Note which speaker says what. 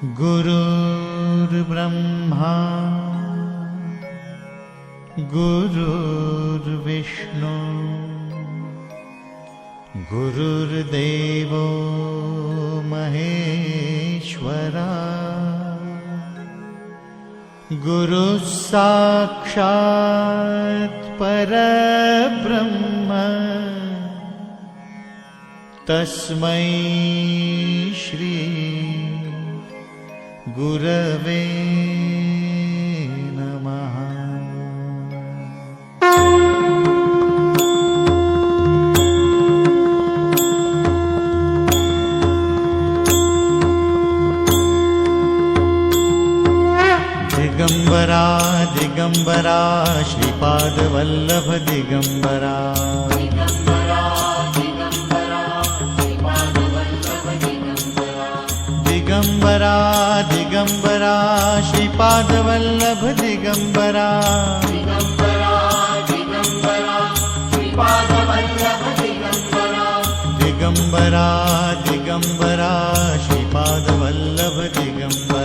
Speaker 1: गुरुर्ब्रह्मा गुरुर्विष्णु गुरुर्देवो महेश्वरा गुरुः साक्षात् परब्रह्म तस्मै श्री गुरवे नमः। दिगंबरा दिगंबरा श्रीपादवल्लभ दिगंबरा दिगंबरा दिगंबरा श्रीपादवल्लभ दिगंबरा दिगंबरा दिगंबरा श्रीपादवल्लभ दिगंबरा